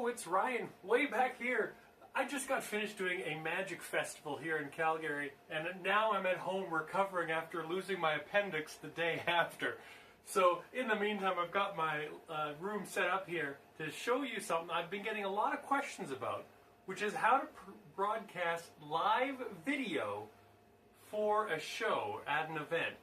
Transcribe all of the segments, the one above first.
it's Ryan, way back here. I just got finished doing a magic festival here in Calgary, and now I'm at home recovering after losing my appendix the day after. So in the meantime, I've got my room set up here to show you something I've been getting a lot of questions about, which is how to broadcast live video for a show at an event.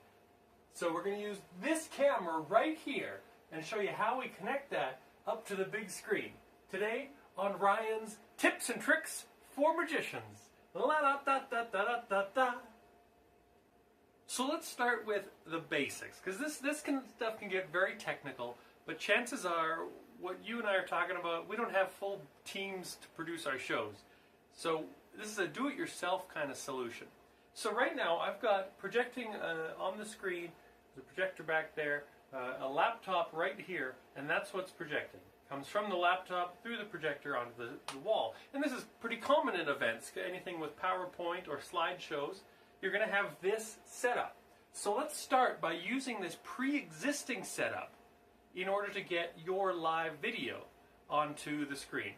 So we're going to use this camera right here and show you how we connect that up to the big screen. Today on Ryan's Tips and Tricks for Magicians. La-da-da-da-da-da-da-da. So let's start with the basics, because this stuff can get very technical, but chances are what you and I are talking about, we don't have full teams to produce our shows. So this is a do-it-yourself kind of solution. So right now I've got projecting on the screen, there's a projector back there, a laptop right here, and that's what's projecting. Comes from the laptop through the projector onto the wall. And this is pretty common in events, anything with PowerPoint or slideshows. You're going to have this setup. So let's start by using this pre-existing setup in order to get your live video onto the screen.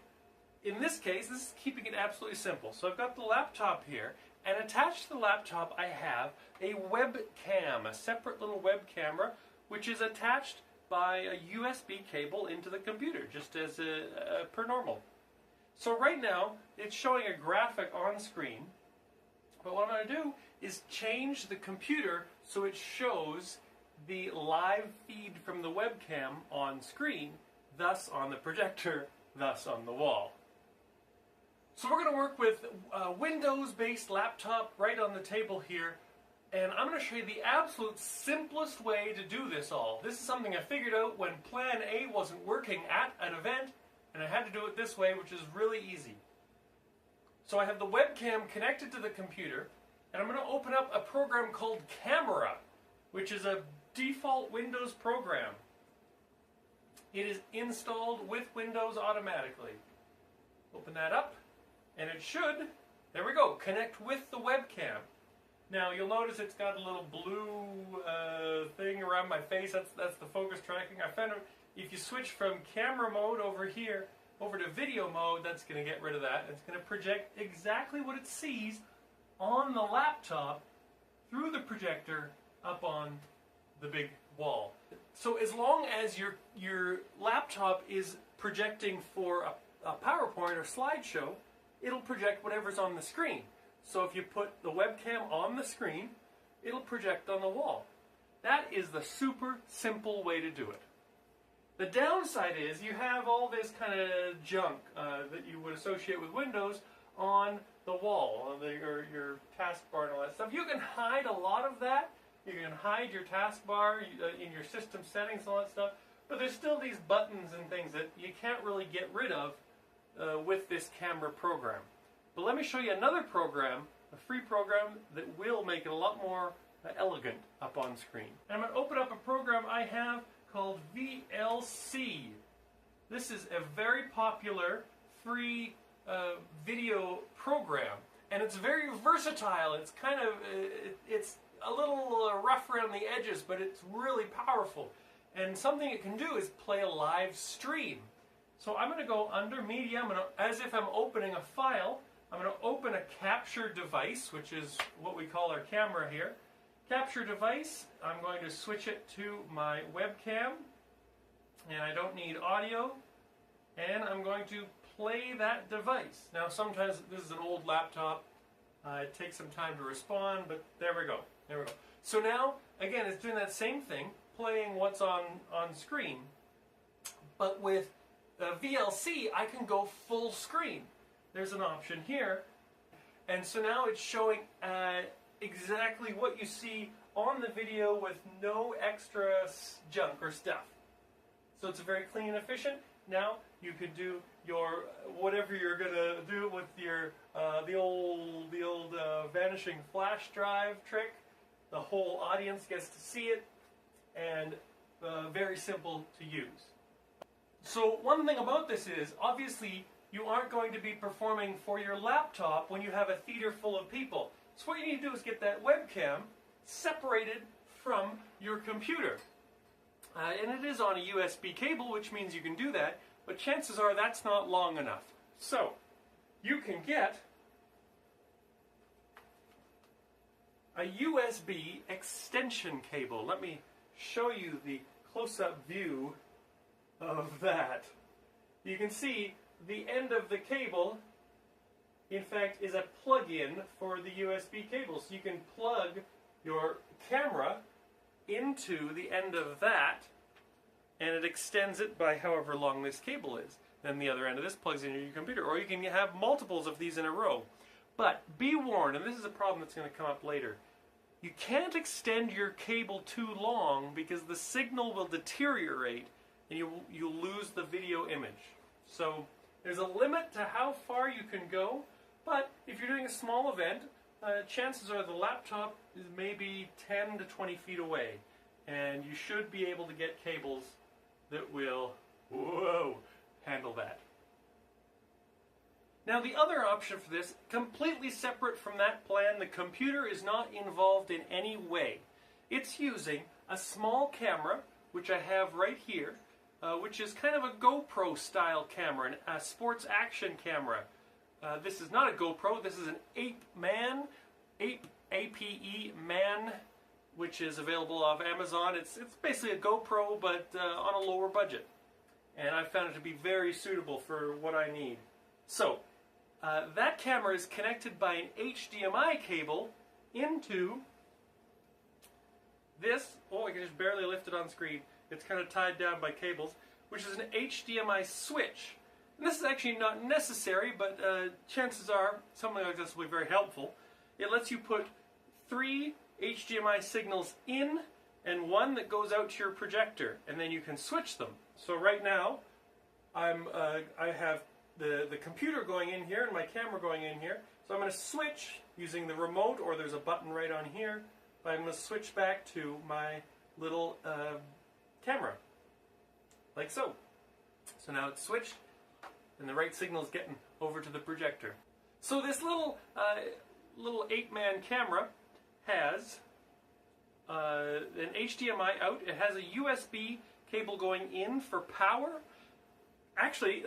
In this case, this is keeping it absolutely simple. So I've got the laptop here, and attached to the laptop I have a webcam, a separate little web camera, which is attached by a USB cable into the computer, just as per normal. So right now, it's showing a graphic on screen, but what I'm going to do is change the computer so it shows the live feed from the webcam on screen, thus on the projector, thus on the wall. So we're going to work with a Windows-based laptop right on the table here, and I'm going to show you the absolute simplest way to do this all. This is something I figured out when Plan A wasn't working at an event, and I had to do it this way, which is really easy. So I have the webcam connected to the computer, and I'm going to open up a program called Camera, which is a default Windows program. It is installed with Windows automatically. Open that up, and it should, there we go, connect with the webcam. Now you'll notice it's got a little blue thing around my face. That's the focus tracking. I found if you switch from camera mode over here over to video mode, that's going to get rid of that. It's going to project exactly what it sees on the laptop through the projector up on the big wall. So as long as your laptop is projecting for a PowerPoint or slideshow, it'll project whatever's on the screen. So if you put the webcam on the screen, it'll project on the wall. That is the super simple way to do it. The downside is you have all this kind of junk that you would associate with Windows on the wall, your taskbar and all that stuff. You can hide a lot of that. You can hide your taskbar in your system settings and all that stuff. But there's still these buttons and things that you can't really get rid of with this camera program. But let me show you another program, a free program, that will make it a lot more elegant up on screen. And I'm going to open up a program I have called VLC. This is a very popular free video program, and it's very versatile. It's kind of, it's a little rough around the edges, but it's really powerful. And something it can do is play a live stream. So I'm going to go under Media, as if I'm opening a file, I'm going to open a capture device, which is what we call our camera here. Capture device, I'm going to switch it to my webcam, and I don't need audio, and I'm going to play that device. Now sometimes this is an old laptop, it takes some time to respond, but there we go, there we go. So now, again, it's doing that same thing, playing what's on screen, but with VLC, I can go full screen. There's an option here, and so now it's showing exactly what you see on the video with no extra junk or stuff. So it's very clean and efficient. Now you could do your whatever you're gonna do with your the old vanishing flash drive trick. The whole audience gets to see it, and very simple to use. So one thing about this is, obviously, you aren't going to be performing for your laptop when you have a theater full of people. So what you need to do is get that webcam separated from your computer. And it is on a USB cable, which means you can do that. but chances are that's not long enough. So, you can get a USB extension cable. Let me show you the close-up view of that. You can see the end of the cable, in fact, is a plug-in for the USB cable. So you can plug your camera into the end of that, and it extends it by however long this cable is. Then the other end of this plugs into your computer. Or you can have multiples of these in a row. But be warned, and this is a problem that's going to come up later, you can't extend your cable too long because the signal will deteriorate and you'll lose the video image. So there's a limit to how far you can go, but if you're doing a small event, chances are the laptop is maybe 10 to 20 feet away, and you should be able to get cables that will, handle that. Now the other option for this, completely separate from that plan, the computer is not involved in any way. It's using a small camera, which I have right here, which is kind of a GoPro style camera, a sports action camera. This is not a GoPro, this is an Ape APE Man, which is available off Amazon. It's basically a GoPro, but on a lower budget. And I found it to be very suitable for what I need. So, that camera is connected by an HDMI cable into this. Oh, I can just barely lift it on screen. It's kind of tied down by cables, which is an HDMI switch. And this is actually not necessary, but chances are something like this will be very helpful. It lets you put 3 HDMI signals in and 1 that goes out to your projector, and then you can switch them. So right now, I have the computer going in here and my camera going in here. So I'm going to switch using the remote, or there's a button right on here, but I'm going to switch back to my little camera, like so. So now it's switched, and the right signal is getting over to the projector. So this little Ape-Man camera has an HDMI out. It has a USB cable going in for power. Actually,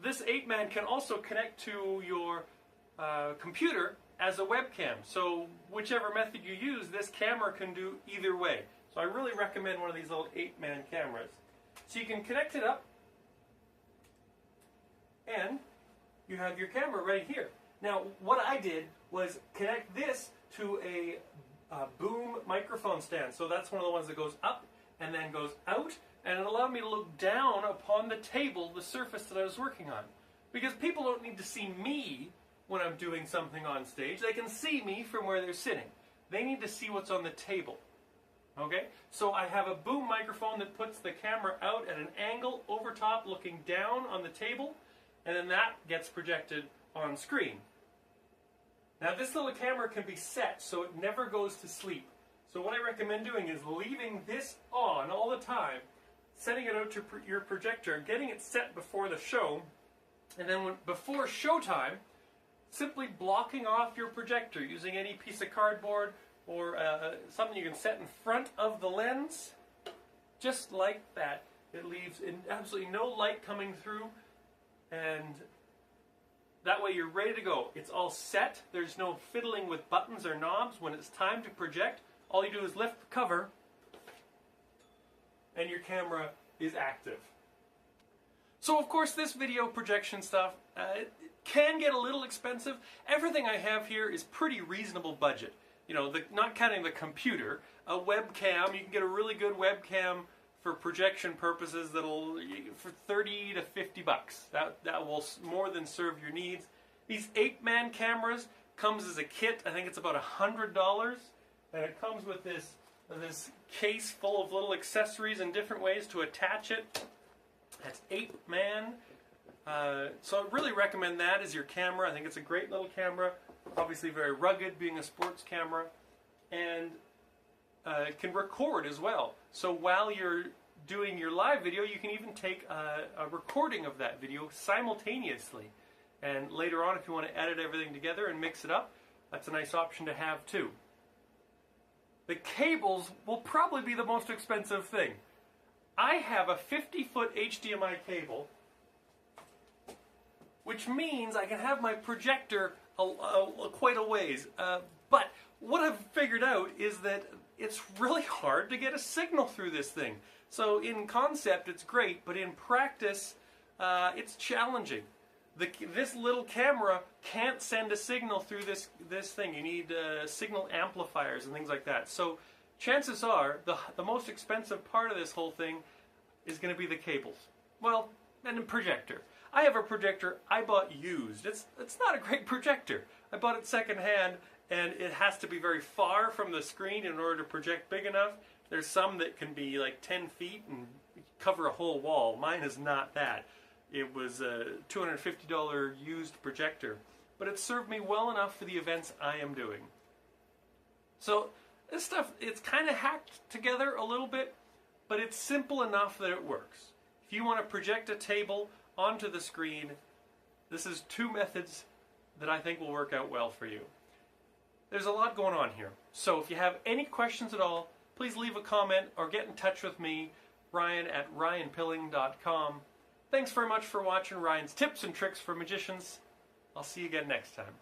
this Ape-Man can also connect to your computer as a webcam. So whichever method you use, this camera can do either way. So I really recommend one of these little Ape-Man cameras. So you can connect it up, and you have your camera right here. Now, what I did was connect this to a boom microphone stand. So that's one of the ones that goes up and then goes out, and it allowed me to look down upon the table, the surface that I was working on. Because people don't need to see me when I'm doing something on stage. They can see me from where they're sitting. They need to see what's on the table. Okay? So I have a boom microphone that puts the camera out at an angle over top, looking down on the table, and then that gets projected on screen. Now this little camera can be set so it never goes to sleep. So what I recommend doing is leaving this on all the time, setting it out to your projector, getting it set before the show, and then before showtime, simply blocking off your projector using any piece of cardboard or something you can set in front of the lens, just like that. It leaves absolutely no light coming through, and that way you're ready to go. It's all set. There's no fiddling with buttons or knobs. When it's time to project, all you do is lift the cover, and your camera is active. So of course this video projection stuff can get a little expensive. Everything I have here is pretty reasonable budget. You know, not counting the computer. A webcam, you can get a really good webcam for projection purposes that'll, for 30 to 50 bucks. That will more than serve your needs. These Ape-Man cameras comes as a kit. I think it's about $100, and it comes with this case full of little accessories and different ways to attach it. That's Ape-Man. So I really recommend that as your camera. I think it's a great little camera. Obviously very rugged, being a sports camera, and can record as well. So while you're doing your live video, you can even take a recording of that video simultaneously. And later on, if you want to edit everything together and mix it up, that's a nice option to have too. The cables will probably be the most expensive thing. I have a 50-foot HDMI cable which means I can have my projector quite a ways. But what I've figured out is that it's really hard to get a signal through this thing. So in concept, it's great, but in practice, it's challenging. This little camera can't send a signal through this thing. You need signal amplifiers and things like that. So chances are the most expensive part of this whole thing is going to be the cables. Well, and a projector. I have a projector I bought used. It's not a great projector. I bought it secondhand, and it has to be very far from the screen in order to project big enough. There's some that can be like 10 feet and cover a whole wall. Mine is not that. It was a $250 used projector, but it served me well enough for the events I am doing. So this stuff, it's kind of hacked together a little bit, but it's simple enough that it works. If you want to project a table onto the screen, this is two methods that I think will work out well for you. There's a lot going on here. So if you have any questions at all, please leave a comment or get in touch with me, Ryan at ryanpilling.com. Thanks very much for watching Ryan's Tips and Tricks for Magicians. I'll see you again next time.